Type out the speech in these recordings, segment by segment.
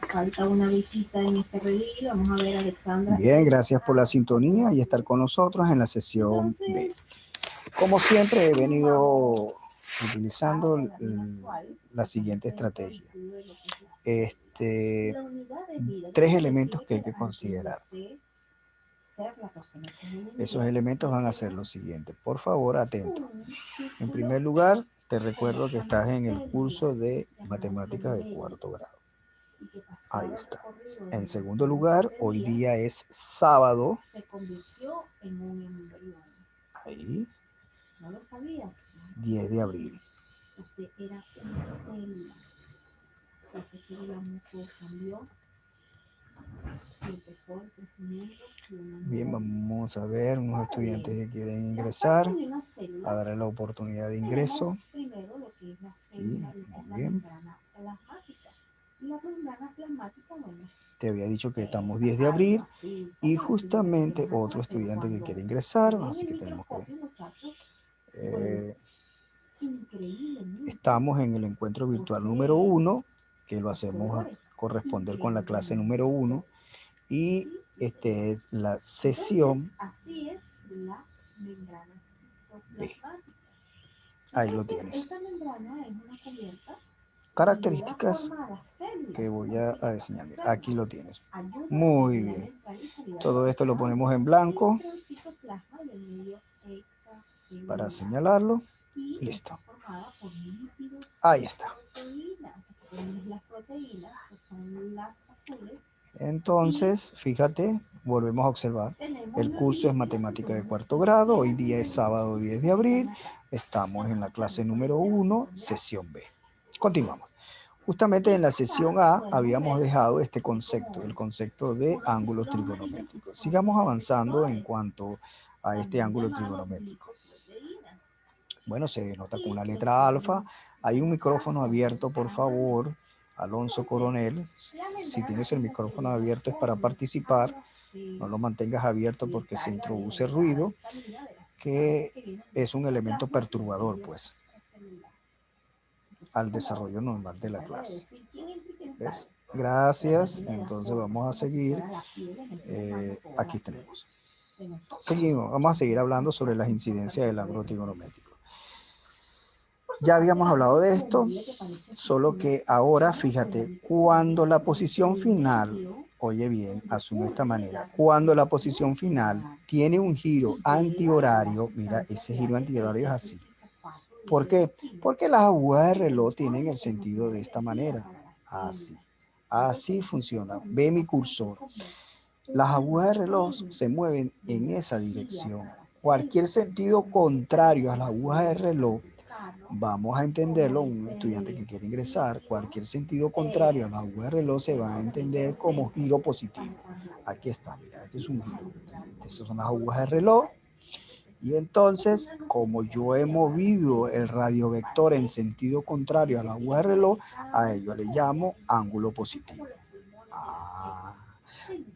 Falta una visita en este review. Vamos a ver, Alexandra. Bien, gracias por la sintonía y estar con nosotros en la sesión B. Como siempre, he venido utilizando la siguiente estrategia. Tres elementos que hay que considerar. Esos elementos van a ser los siguientes. Por favor, atento. En primer lugar, te recuerdo que estás en el curso de matemáticas de cuarto grado. Ahí está. En segundo lugar, hoy día es sábado. Ahí. 10 de abril. Bien, vamos a ver unos estudiantes que quieren ingresar, a darle la oportunidad de ingreso. Y, muy bien. Te había dicho que estamos 10 de abril y justamente otro estudiante que quiere ingresar, así que tenemos que... estamos en el encuentro virtual número 1, que lo hacemos a corresponder con la clase número 1, y esta es la sesión B. Ahí lo tienes. Características que voy a enseñar. Aquí lo tienes. Muy bien. Todo esto lo ponemos en blanco para señalarlo. Listo. Ahí está. Entonces, fíjate, volvemos a observar. El curso es matemática de cuarto grado. Hoy día es sábado 10 de abril. Estamos en la clase número 1, sesión B. Continuamos. Justamente en la sesión A habíamos dejado este concepto, el concepto de ángulos trigonométricos. Sigamos avanzando en cuanto a este ángulo trigonométrico. Bueno, se denota con la letra alfa. Hay un micrófono abierto, por favor, Alonso Coronel. Si tienes el micrófono abierto es para participar. No lo mantengas abierto porque se introduce ruido, que es un elemento perturbador, pues, al desarrollo normal de la clase. ¿Ves? Gracias. Entonces vamos a seguir. Aquí tenemos. Seguimos. Vamos a seguir hablando sobre las incidencias del ángulo trigonométrico. Ya habíamos hablado de esto, solo que ahora fíjate, cuando la posición final, oye bien, asume de esta manera, cuando la posición final tiene un giro antihorario, mira, ese giro antihorario es así. ¿Por qué? Porque las agujas de reloj tienen el sentido de esta manera, así. Así funciona. Ve mi cursor. Las agujas de reloj se mueven en esa dirección. Cualquier sentido contrario a las agujas de reloj, vamos a entenderlo, un estudiante que quiere ingresar, cualquier sentido contrario a la aguja de reloj se va a entender como giro positivo. Aquí está, mira, este es un giro. Estas son las agujas de reloj. Y entonces, como yo he movido el radiovector en sentido contrario a la aguja de reloj, a ello le llamo ángulo positivo.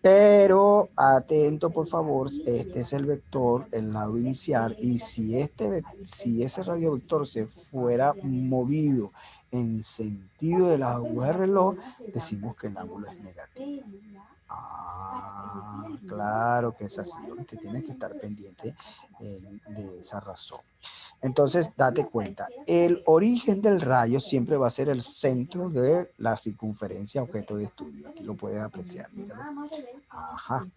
Pero atento, por favor, este es el vector, el lado inicial, y si ese radiovector se fuera movido en sentido de la aguja de reloj, decimos que el ángulo es negativo. Claro que es así. Usted tiene que estar pendiente de esa razón. Entonces, date cuenta, el origen del rayo siempre va a ser el centro de la circunferencia objeto de estudio. Aquí lo puedes apreciar, míralo. Ajá.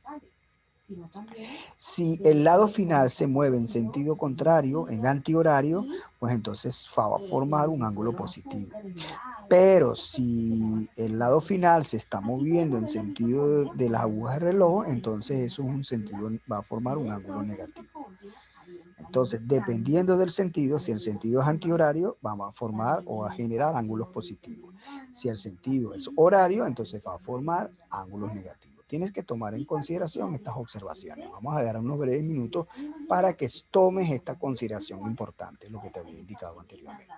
Si el lado final se mueve en sentido contrario, en antihorario, pues entonces va a formar un ángulo positivo. Pero si el lado final se está moviendo en sentido de las agujas de reloj, entonces eso es un sentido, va a formar un ángulo negativo. Entonces, dependiendo del sentido, si el sentido es antihorario, vamos a formar o a generar ángulos positivos. Si el sentido es horario, entonces va a formar ángulos negativos. Tienes que tomar en consideración estas observaciones. Vamos a dar unos breves minutos para que tomes esta consideración importante, lo que te había indicado anteriormente.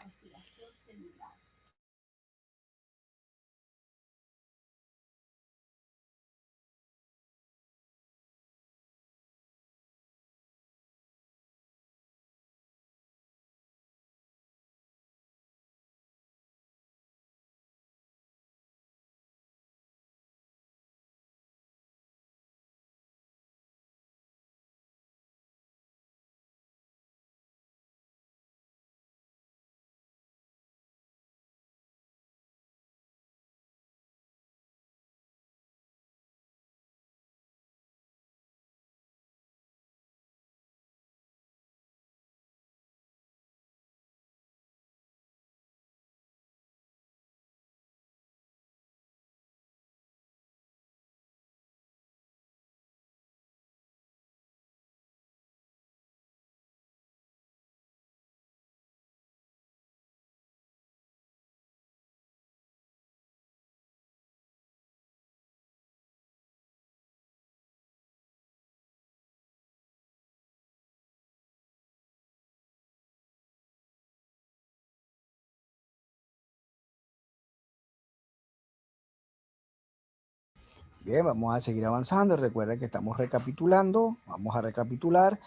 Bien, vamos a seguir avanzando. Recuerda que estamos recapitulando. Vamos a recapitular.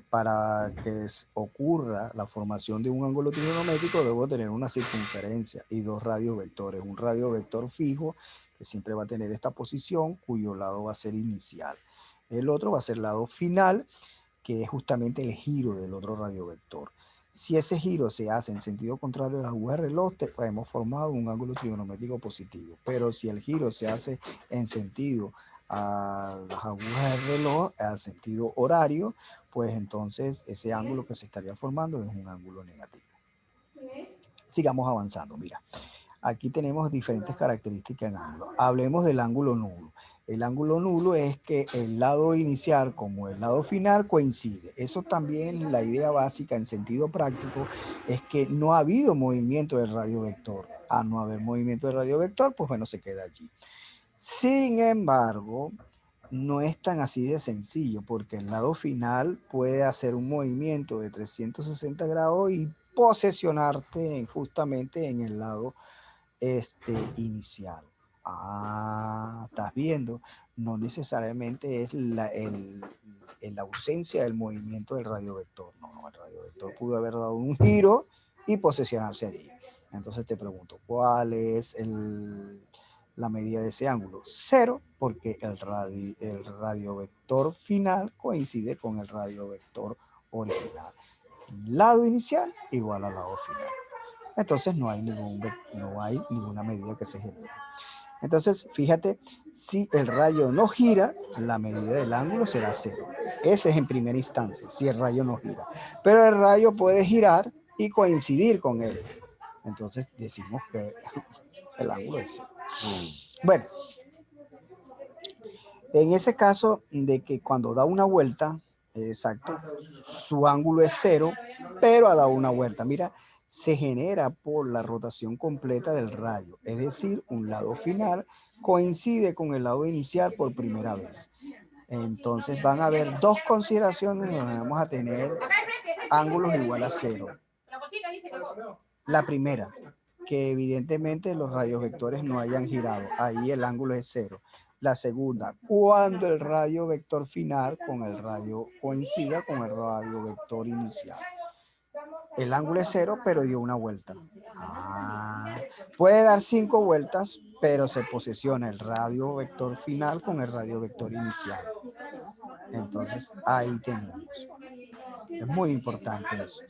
Para que ocurra la formación de un ángulo trigonométrico, debo tener una circunferencia y dos radiovectores. Un radiovector fijo, que siempre va a tener esta posición, cuyo lado va a ser inicial. El otro va a ser el lado final, que es justamente el giro del otro radiovector. Si ese giro se hace en sentido contrario a las agujas de reloj, hemos formado un ángulo trigonométrico positivo. Pero si el giro se hace en sentido a las agujas del reloj, al sentido horario, pues entonces ese ángulo que se estaría formando es un ángulo negativo. Sigamos avanzando. Mira, aquí tenemos diferentes características en ángulo. Hablemos del ángulo nulo. El ángulo nulo es que el lado inicial como el lado final coincide. Eso también, la idea básica en sentido práctico es que no ha habido movimiento del radiovector. Al no haber movimiento del radiovector, pues bueno, se queda allí. Sin embargo, no es tan así de sencillo, porque el lado final puede hacer un movimiento de 360 grados y posesionarte justamente en el lado inicial. Estás viendo, no necesariamente es la ausencia del movimiento del radiovector. No, el radiovector pudo haber dado un giro y posesionarse allí. Entonces te pregunto, ¿cuál es la medida de ese ángulo? 0, porque el radiovector final coincide con el radiovector original. Lado inicial igual al lado final. Entonces no hay ninguna medida que se genere. Entonces, fíjate, si el rayo no gira, la medida del ángulo será 0. Ese es en primera instancia, si el rayo no gira. Pero el rayo puede girar y coincidir con él. Entonces decimos que el ángulo es 0. Bueno, en ese caso de que cuando da una vuelta, exacto, su ángulo es 0, pero ha dado una vuelta. Mira, se genera por la rotación completa del rayo, es decir, un lado final coincide con el lado inicial por primera vez. Entonces van a haber dos consideraciones donde vamos a tener ángulos igual a 0. La primera, que evidentemente los rayos vectores no hayan girado, ahí el ángulo es 0. La segunda, cuando el radio vector final con el radio coincida con el radio vector inicial. El ángulo es 0, pero dio una vuelta. Puede dar 5 vueltas, pero se posesiona el radio vector final con el radio vector inicial. Entonces, ahí tenemos. Es muy importante eso.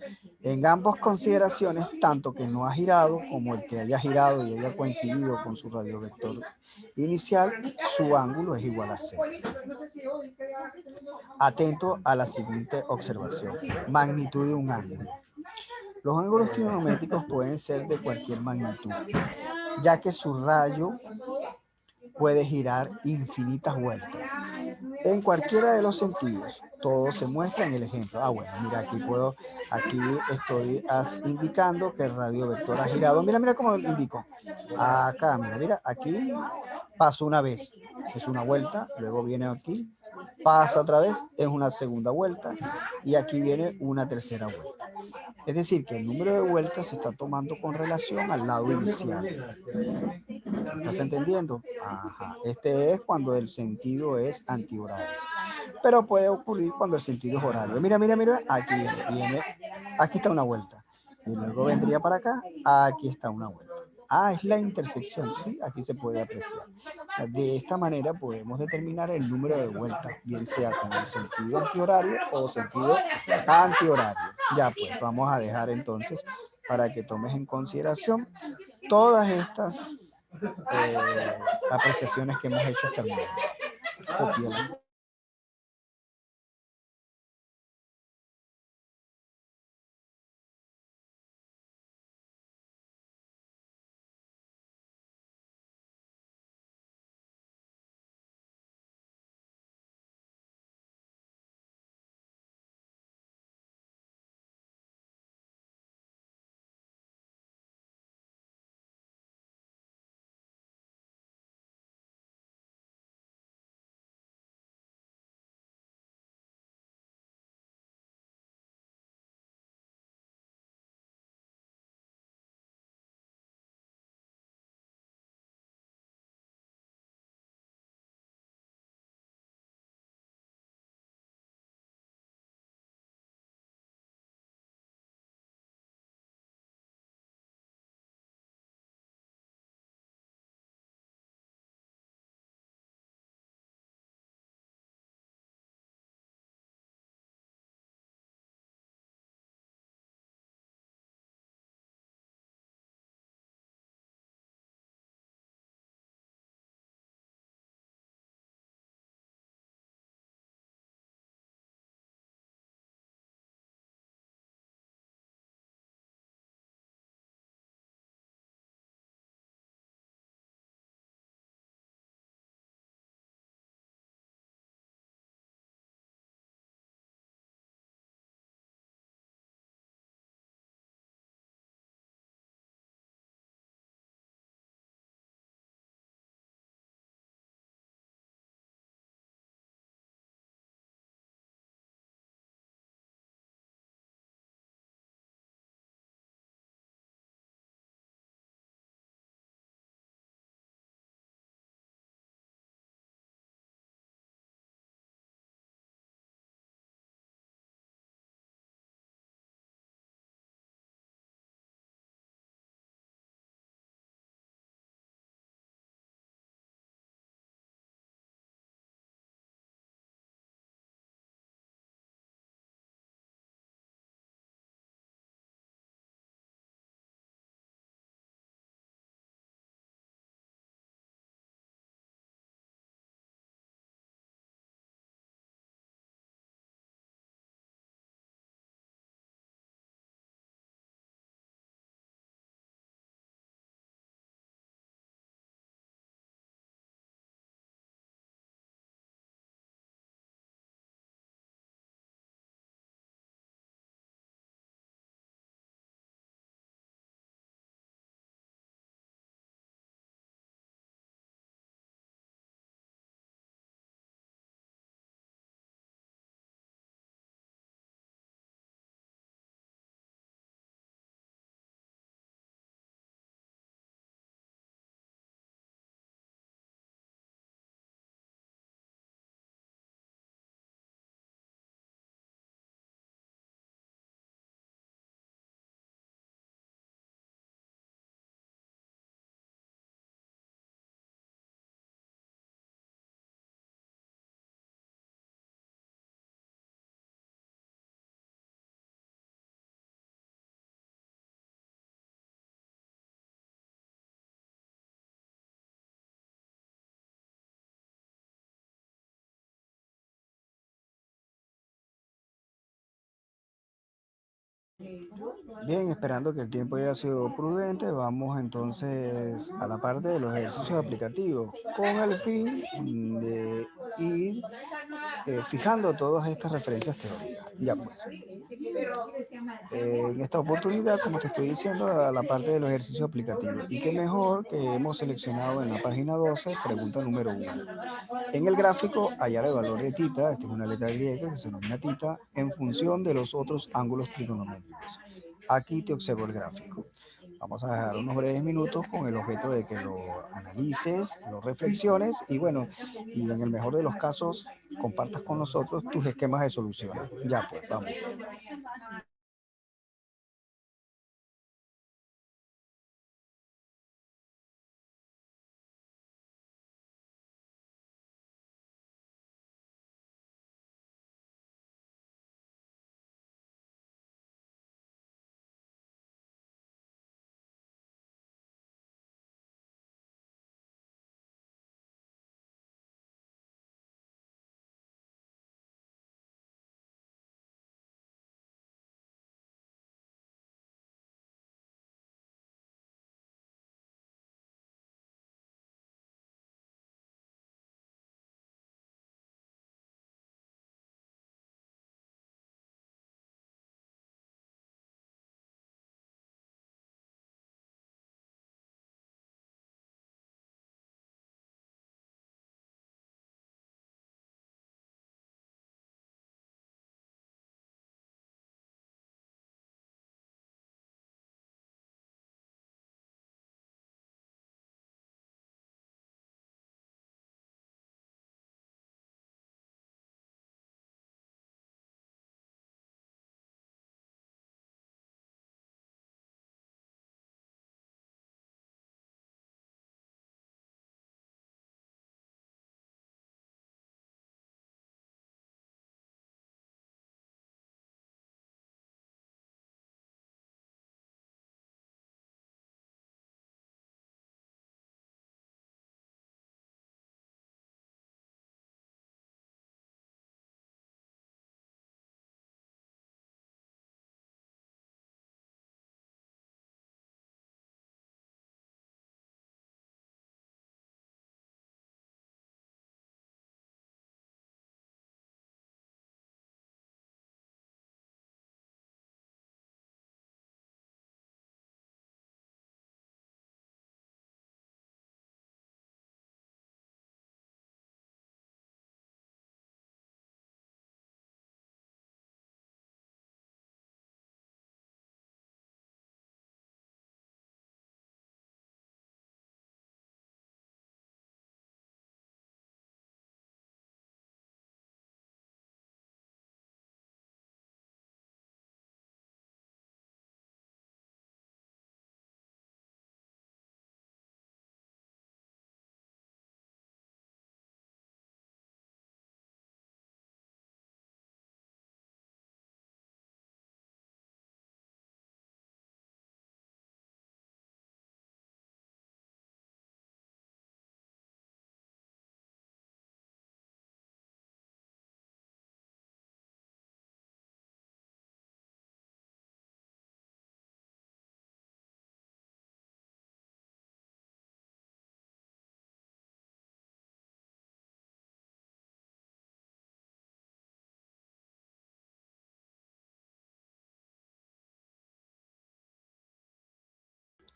En ambas consideraciones, tanto que no ha girado como el que haya girado y haya coincidido con su radio vector inicial, su ángulo es igual a 0. Atento a la siguiente observación. Magnitud de un ángulo. Los ángulos trigonométricos pueden ser de cualquier magnitud, ya que su rayo puede girar infinitas vueltas en cualquiera de los sentidos. Todo se muestra en el ejemplo. Bueno, mira, aquí estoy indicando que el radio vector ha girado. Mira cómo lo indico. Acá, mira, aquí paso una vez, es una vuelta, luego viene aquí, pasa otra vez, es una segunda vuelta, y aquí viene una tercera vuelta. Es decir, que el número de vueltas se está tomando con relación al lado inicial. ¿Estás entendiendo? Ajá. Este es cuando el sentido es antihorario. Pero puede ocurrir cuando el sentido es horario. Mira. Aquí viene. Aquí está una vuelta. Y luego vendría para acá. Aquí está una vuelta. Es la intersección. Sí, aquí se puede apreciar. De esta manera podemos determinar el número de vueltas, bien sea con el sentido antihorario o sentido antihorario. Ya pues, vamos a dejar entonces para que tomes en consideración todas estas apreciaciones que hemos hecho hasta el momento. Bien, esperando que el tiempo haya sido prudente, vamos entonces a la parte de los ejercicios aplicativos, con el fin de ir fijando todas estas referencias teóricas. Ya pues, en esta oportunidad, como te estoy diciendo, a la parte de los ejercicios aplicativos. Y qué mejor que hemos seleccionado en la página 12, pregunta número 1. En el gráfico, hallar el valor de tita, esta es una letra griega que se denomina tita, en función de los otros ángulos trigonométricos. Aquí te observo el gráfico. Vamos a dejar unos breves minutos con el objeto de que lo analices, lo reflexiones y bueno, y en el mejor de los casos, compartas con nosotros tus esquemas de soluciones. Ya pues, vamos.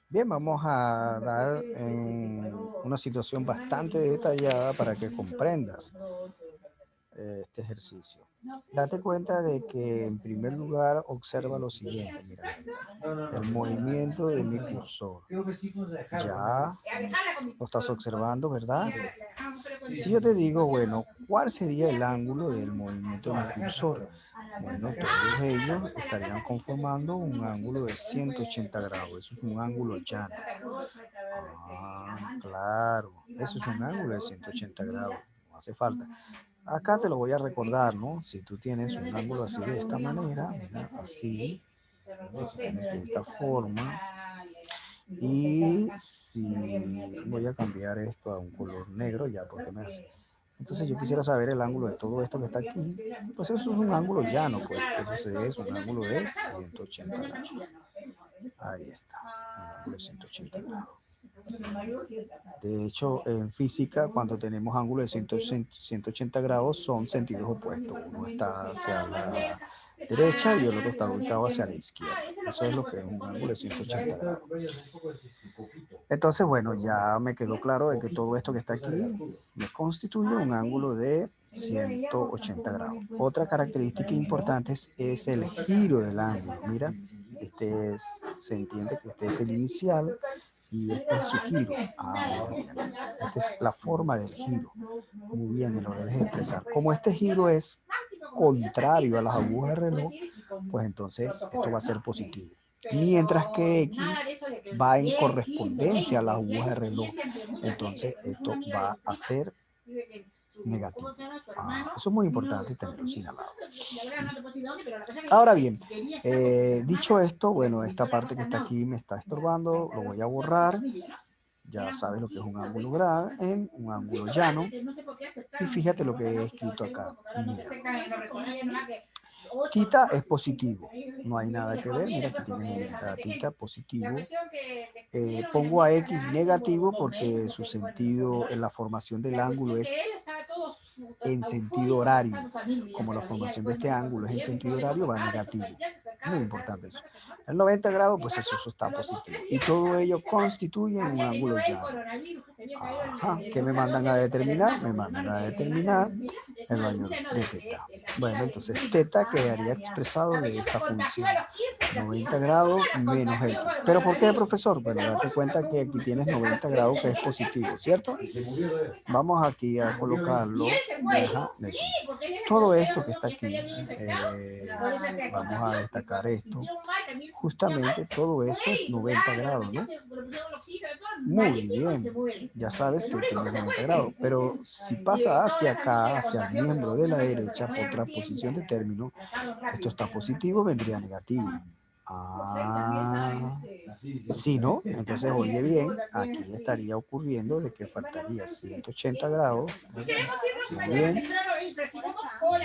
Bien, vamos a dar una situación bastante detallada para que comprendas este ejercicio. Date cuenta de que en primer lugar observa lo siguiente, mira, el movimiento de mi cursor. Ya lo estás observando, ¿verdad? Si yo te digo, bueno, ¿cuál sería el ángulo del movimiento de mi cursor? Bueno, todos ellos estarían conformando un ángulo de 180 grados. Eso es un ángulo llano. Ah, claro. Eso es un ángulo de 180 grados. No hace falta. Acá te lo voy a recordar, ¿no? Si tú tienes un ángulo así de esta manera, mira, así, ¿no? Si tienes de esta forma, y si voy a cambiar esto a un color negro, ya porque me hace. Entonces yo quisiera saber el ángulo de todo esto que está aquí. Pues eso es un ángulo llano, pues que eso es un ángulo de 180 grados. Ahí está, un ángulo de 180 grados. De hecho, en física, cuando tenemos ángulos de 180 grados, son sentidos opuestos. Uno está hacia la derecha y el otro está ubicado hacia la izquierda. Eso es lo que es un ángulo de 180 grados. Entonces, bueno, ya me quedó claro de que todo esto que está aquí me constituye un ángulo de 180 grados. Otra característica importante es el giro del ángulo. Mira, se entiende que este es el inicial y este es su giro. Mira, esta es la forma del giro. Muy bien, me lo debes expresar. Como este giro es contrario a las agujas de reloj, pues entonces esto va a ser positivo. Mientras que X va en correspondencia a las agujas de reloj, entonces esto va a ser negativo. Eso es muy importante tenerlo señalado. Ahora bien, dicho esto, bueno, esta parte que está aquí me está estorbando, lo voy a borrar. Ya sabes lo que es un ángulo en un ángulo llano. Y fíjate lo que he escrito acá. Mira. Tita es positivo, no hay nada que ver. Mira, aquí tienes tita positivo. Pongo a X negativo porque su sentido en la formación del ángulo es en sentido horario. Como la formación de este ángulo es en sentido horario, va negativo. Muy importante eso. El 90 grados, pues eso está positivo. Y todo ello constituye un ángulo llano. Ajá. ¿Qué me mandan a determinar? Me mandan a determinar el valor de teta. Bueno, entonces teta quedaría expresado de esta función. 90 grados menos X. ¿Pero por qué, profesor? Bueno, date cuenta que aquí tienes 90 grados que es positivo, ¿cierto? Vamos aquí a colocarlo. Ajá, todo esto que está aquí, vamos a destacar esto. Justamente todo esto es 90 grados, ¿no? Muy bien, ya sabes que tiene 90 grados, pero si pasa hacia acá, hacia el miembro de la derecha, por transposición de término, esto está positivo, vendría negativo. Si no, entonces oye bien, aquí estaría ocurriendo de que faltaría 180 grados. Muy bien.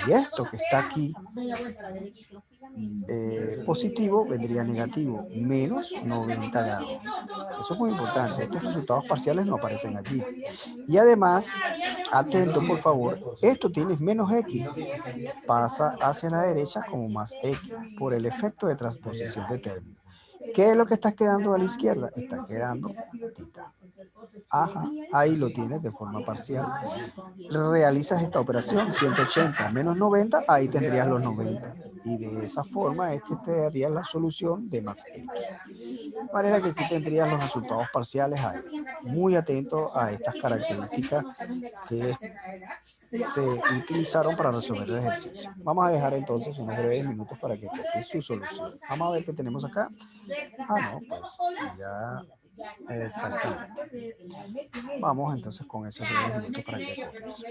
Y esto que está aquí, positivo, vendría negativo, menos 90 grados. Eso es muy importante. Estos resultados parciales no aparecen allí. Y además, atento por favor, esto tiene menos X. Pasa hacia la derecha como más X por el efecto de transposición de términos. ¿Qué es lo que está quedando a la izquierda? Está quedando tita. Ajá, ahí lo tienes de forma parcial. Realizas esta operación, 180 menos 90, ahí tendrías los 90. Y de esa forma es que te darías la solución de más X. De manera que aquí tendrías los resultados parciales ahí. Muy atento a estas características que se utilizaron para resolver el ejercicio. Vamos a dejar entonces unos breves minutos para que copies su solución. Vamos a ver qué tenemos acá. No, pues ya exactamente. Vamos entonces con esos breves minutos para que copies.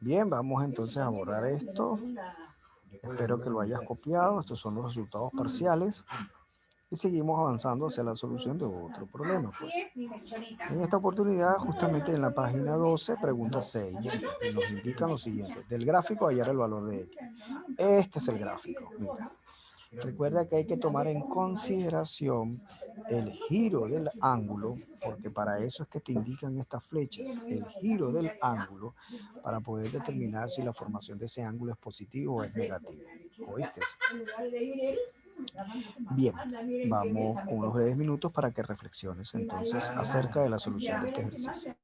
Bien, vamos entonces a borrar esto. Espero que lo hayas copiado. Estos son los resultados parciales. Y seguimos avanzando hacia la solución de otro problema. Pues. En esta oportunidad, justamente en la página 12, pregunta 6, nos indica lo siguiente. Del gráfico hallar el valor de X. Este es el gráfico. Mira. Recuerda que hay que tomar en consideración el giro del ángulo, porque para eso es que te indican estas flechas, el giro del ángulo, para poder determinar si la formación de ese ángulo es positivo o es negativo. ¿Oíste? Bien, vamos con unos breves minutos para que reflexiones entonces acerca de la solución de este ejercicio.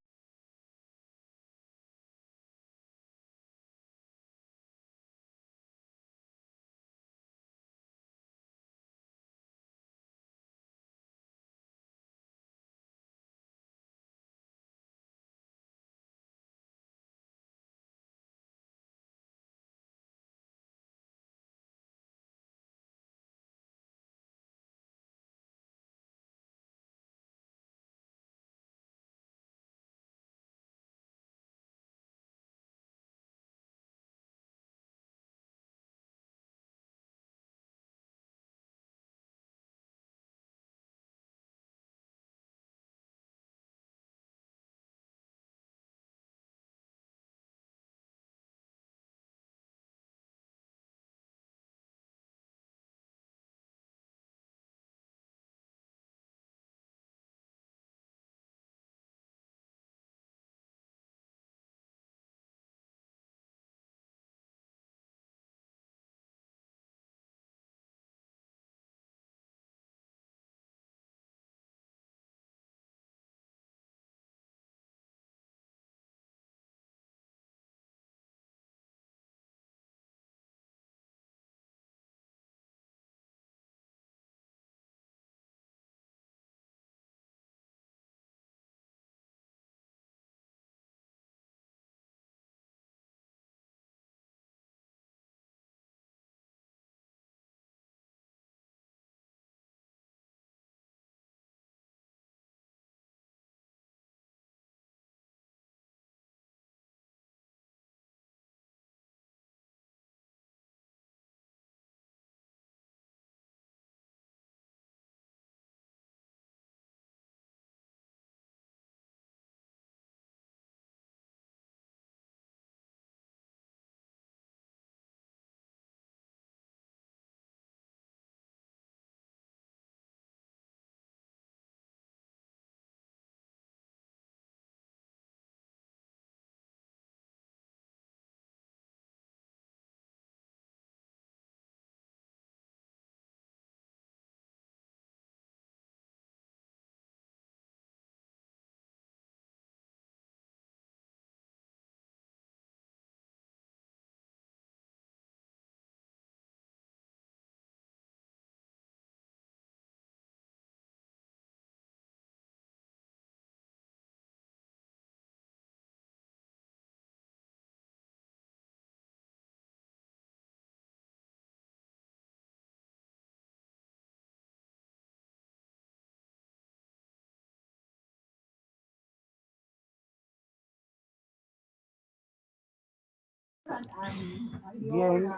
Bien,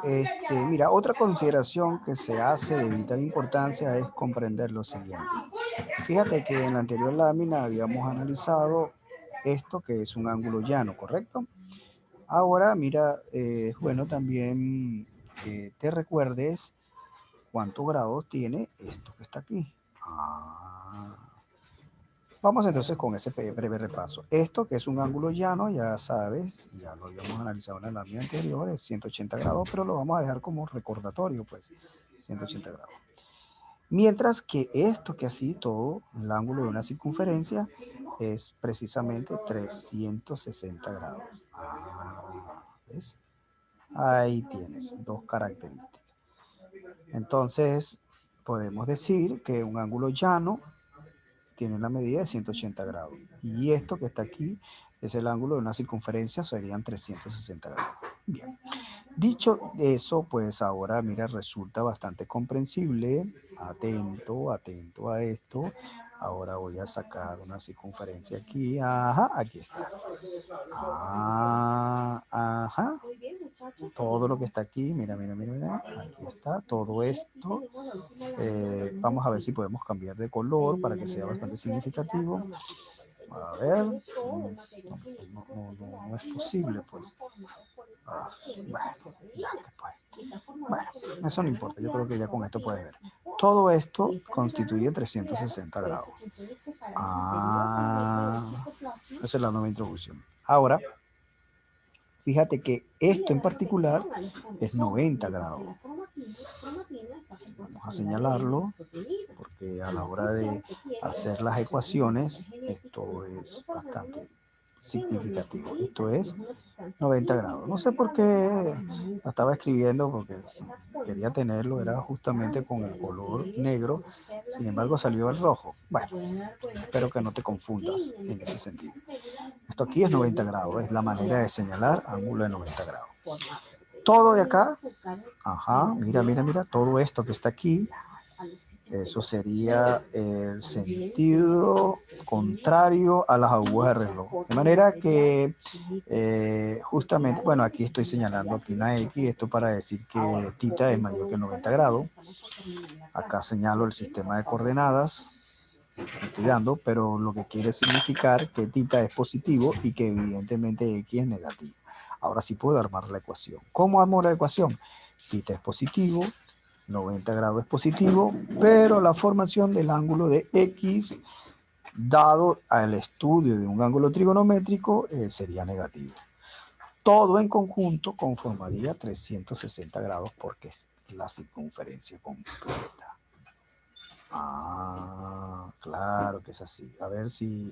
mira, otra consideración que se hace de vital importancia es comprender lo siguiente. Fíjate que en la anterior lámina habíamos analizado esto que es un ángulo llano, ¿correcto? Ahora, mira, bueno, también te recuerdes cuántos grados tiene esto que está aquí. Vamos entonces con ese breve repaso. Esto que es un ángulo llano, ya sabes, ya lo habíamos analizado en la lámina anterior, es 180 grados, pero lo vamos a dejar como recordatorio, pues, 180 grados. Mientras que esto que así todo, el ángulo de una circunferencia, es precisamente 360 grados. ¿Ves? Ahí tienes dos características. Entonces, podemos decir que un ángulo llano tiene una medida de 180 grados. Y esto que está aquí es el ángulo de una circunferencia, serían 360 grados. Bien. Dicho eso, pues ahora, mira, resulta bastante comprensible. Atento, atento a esto. Ahora voy a sacar una circunferencia aquí. Ajá, aquí está. Ajá. todo lo que está aquí, mira, mira, mira, mira, aquí está, todo esto. Vamos a ver si podemos cambiar de color para que sea bastante significativo. A ver, no es posible, pues. Bueno, ya, después. Bueno, eso no importa, yo creo que ya con esto puedes ver. Todo esto constituye 360 grados. Esa es la nueva introducción. Ahora, fíjate que esto en particular es 90 grados. Vamos a señalarlo porque a la hora de hacer las ecuaciones esto es bastante significativo. Esto es 90 grados. No sé por qué la estaba escribiendo porque quería tenerlo, era justamente con el color negro, sin embargo salió el rojo. Bueno, espero que no te confundas en ese sentido. Esto aquí es 90 grados, es la manera de señalar ángulo de 90 grados. Todo de acá, ajá, mira, mira, mira, todo esto que está aquí, eso sería el sentido contrario a las agujas de reloj. De manera que justamente, bueno, aquí estoy señalando aquí una X, esto para decir que tita es mayor que 90 grados. Acá señalo el sistema de coordenadas, estoy dando, pero lo que quiere significar que tita es positivo y que evidentemente X es negativo. Ahora sí puedo armar la ecuación. ¿Cómo armo la ecuación? Tita es positivo, 90 grados es positivo, pero la formación del ángulo de X dado al estudio de un ángulo trigonométrico sería negativo. Todo en conjunto conformaría 360 grados porque es la circunferencia completa. Claro que es así. A ver si...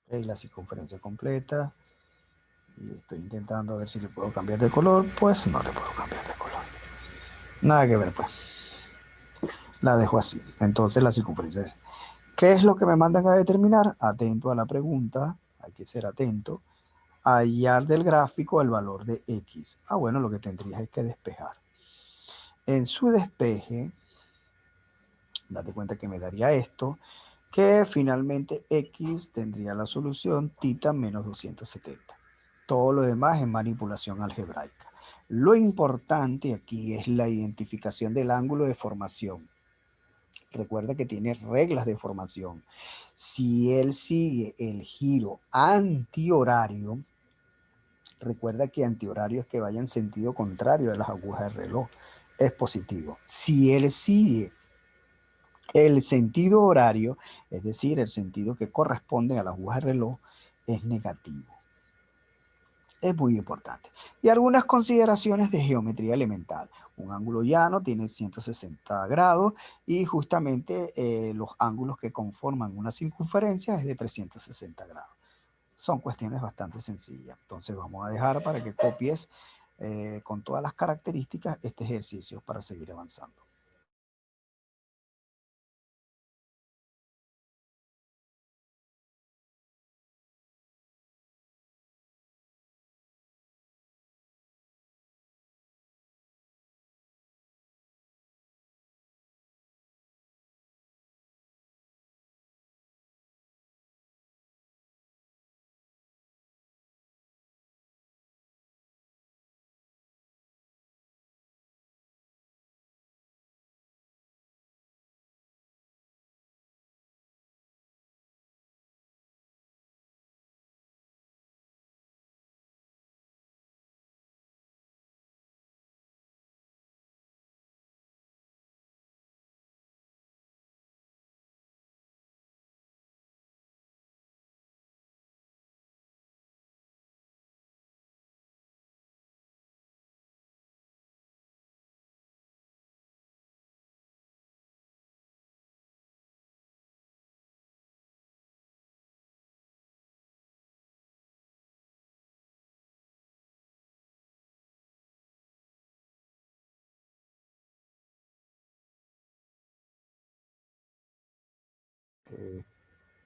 ok, la circunferencia completa. Y estoy intentando a ver si le puedo cambiar de color. Pues no le puedo cambiar de color. Nada que ver, pues. La dejo así. Entonces la circunferencia es... ¿Qué es lo que me mandan a determinar? Atento a la pregunta. Hay que ser atento. Hallar del gráfico el valor de X. Bueno, lo que tendrías es que despejar. En su despeje, date cuenta que me daría esto, que finalmente X tendría la solución tita menos 270. Todo lo demás es manipulación algebraica. Lo importante aquí es la identificación del ángulo de formación. Recuerda que tiene reglas de formación. Si él sigue el giro antihorario, recuerda que antihorario es que vaya en sentido contrario de las agujas de reloj, es positivo. Si él sigue el sentido horario, es decir, el sentido que corresponde a las agujas de reloj, es negativo. Es muy importante. Y algunas consideraciones de geometría elemental. Un ángulo llano tiene 160 grados y justamente los ángulos que conforman una circunferencia es de 360 grados. Son cuestiones bastante sencillas. Entonces vamos a dejar para que copies con todas las características este ejercicio para seguir avanzando.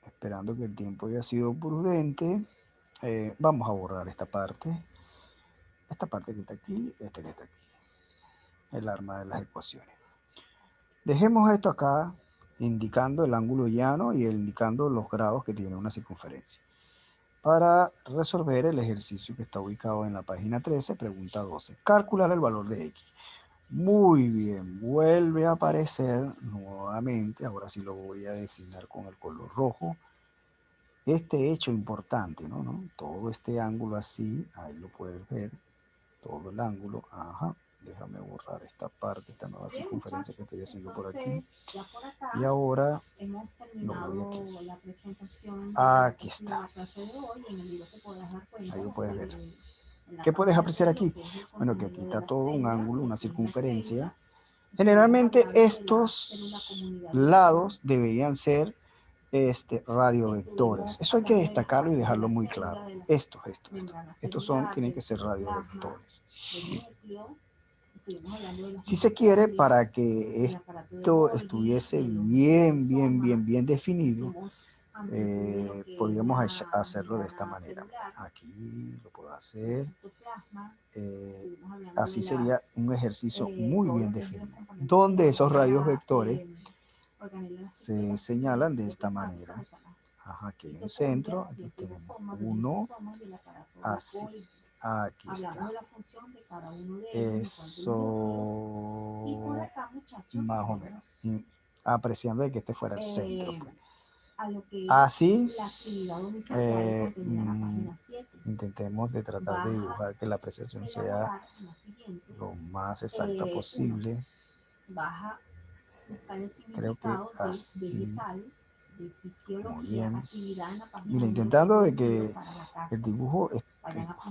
Esperando que el tiempo haya sido prudente, vamos a borrar esta parte que está aquí, esta que está aquí, el arma de las ecuaciones. Dejemos esto acá indicando el ángulo llano y indicando los grados que tiene una circunferencia. Para resolver el ejercicio que está ubicado en la página 13, pregunta 12. Calcular el valor de x. Muy bien, vuelve a aparecer nuevamente, ahora sí lo voy a designar con el color rojo, este hecho importante, ¿no? Todo este ángulo así, ahí lo puedes ver, todo el ángulo, ajá, déjame borrar esta parte, esta nueva circunferencia que estoy haciendo por aquí, y ahora lo voy aquí está, ahí lo puedes ver. ¿Qué puedes apreciar aquí? Bueno, que aquí está todo un ángulo, una circunferencia. Generalmente estos lados deberían ser radiovectores. Eso hay que destacarlo y dejarlo muy claro. Estos tienen que ser radiovectores. Si se quiere, para que esto estuviese bien definido, podríamos hacerlo de esta manera. Aquí lo puedo hacer. Así sería un ejercicio muy bien definido, donde esos radios vectores se señalan de esta manera. Ajá, aquí hay un centro, aquí tenemos uno, así, aquí está. Eso, más o menos, apreciando de que este fuera el centro. Pues. Así, intentemos de tratar de dibujar que la apreciación sea lo más exacta posible. Creo que así. Muy bien. Mira, intentando de que el dibujo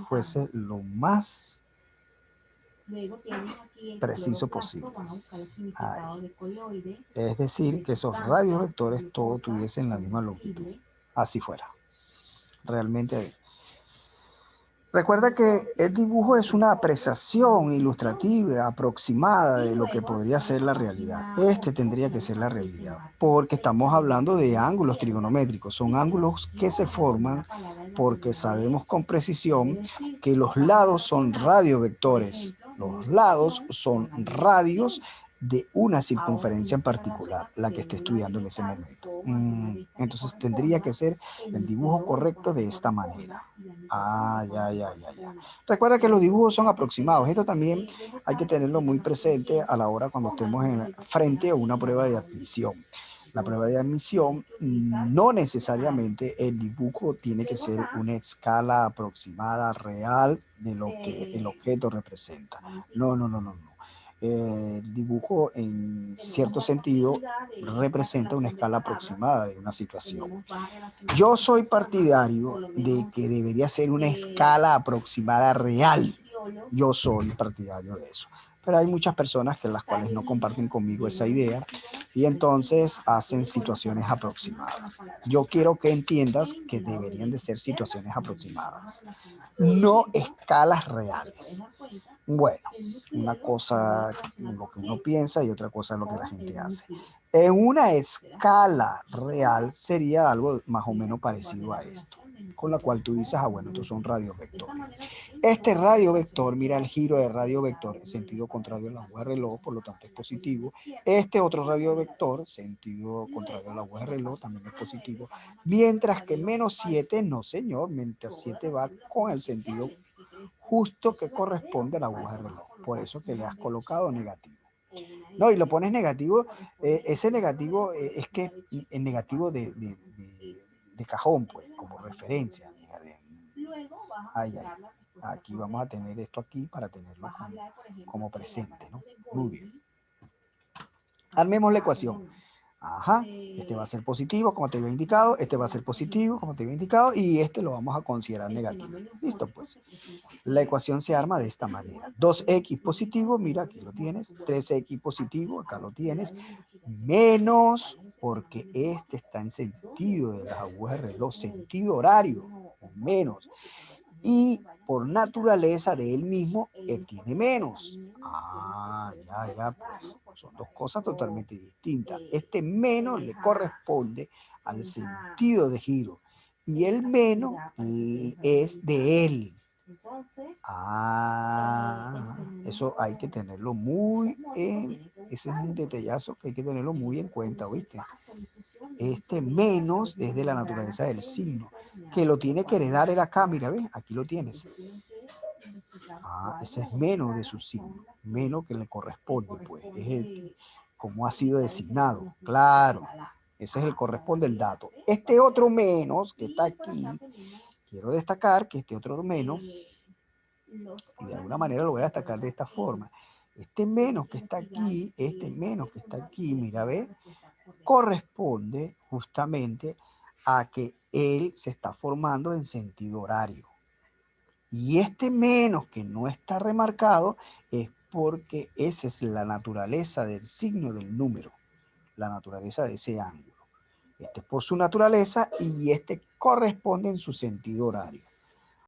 fuese lo más preciso posible. Ahí. Es decir, que esos radios vectores todos tuviesen la misma longitud. Así fuera. Realmente. Recuerda que el dibujo es una apreciación ilustrativa, aproximada de lo que podría ser la realidad. Este tendría que ser la realidad, porque estamos hablando de ángulos trigonométricos. Son ángulos que se forman porque sabemos con precisión que los lados son radiovectores. Los lados son radios de una circunferencia en particular, la que esté estudiando en ese momento. Entonces tendría que ser el dibujo correcto de esta manera. Ya. Recuerda que los dibujos son aproximados. Esto también hay que tenerlo muy presente a la hora cuando estemos frente a una prueba de admisión. La prueba de admisión, no necesariamente el dibujo tiene que ser una escala aproximada real de lo que el objeto representa. No. El dibujo en cierto sentido representa una escala aproximada de una situación. Yo soy partidario de que debería ser una escala aproximada real. Yo soy partidario de eso. Pero hay muchas personas que las cuales no comparten conmigo esa idea y entonces hacen situaciones aproximadas. Yo quiero que entiendas que deberían de ser situaciones aproximadas, no escalas reales. Bueno, una cosa lo que uno piensa y otra cosa lo que la gente hace. En una escala real sería algo más o menos parecido a esto, con la cual tú dices, bueno, estos son radios vectores. Este radio vector, mira el giro de radio vector en sentido contrario a la aguja de reloj, por lo tanto es positivo. Este otro radio vector, sentido contrario a la aguja de reloj, también es positivo. Mientras que -7, no señor, mientras 7 va con el sentido justo que corresponde a la aguja de reloj. Por eso que le has colocado negativo. No, y lo pones negativo, ese negativo es que es negativo de cajón, pues, como referencia. Aquí vamos a tener esto aquí para tenerlo como presente, ¿no? Muy bien. Armemos la ecuación. Ajá, este va a ser positivo, como te había indicado, este va a ser positivo, como te había indicado, y este lo vamos a considerar negativo. Listo, pues. La ecuación se arma de esta manera. 2x positivo, mira, aquí lo tienes. 3x positivo, acá lo tienes. Menos, porque este está en sentido de las agujas de reloj, sentido horario, menos. Y por naturaleza de él mismo, él tiene menos. Pues son dos cosas totalmente distintas. Este menos le corresponde al sentido de giro y el menos es de él. Eso hay que tenerlo muy ese es un detallazo que hay que tenerlo muy en cuenta, ¿viste? Este menos es de la naturaleza del signo, que lo tiene que heredar el acá, mira, ¿ves? Aquí lo tienes. Ese es menos de su signo, menos que le corresponde, pues, es el, como ha sido designado, claro, ese es el corresponde el dato. Este otro menos que está aquí, quiero destacar que este otro menos, y de alguna manera lo voy a destacar de esta forma, este menos que está aquí, mira, ve, corresponde justamente a que él se está formando en sentido horario. Y este menos que no está remarcado es porque esa es la naturaleza del signo del número, la naturaleza de ese ángulo. Este es por su naturaleza y este corresponde en su sentido horario.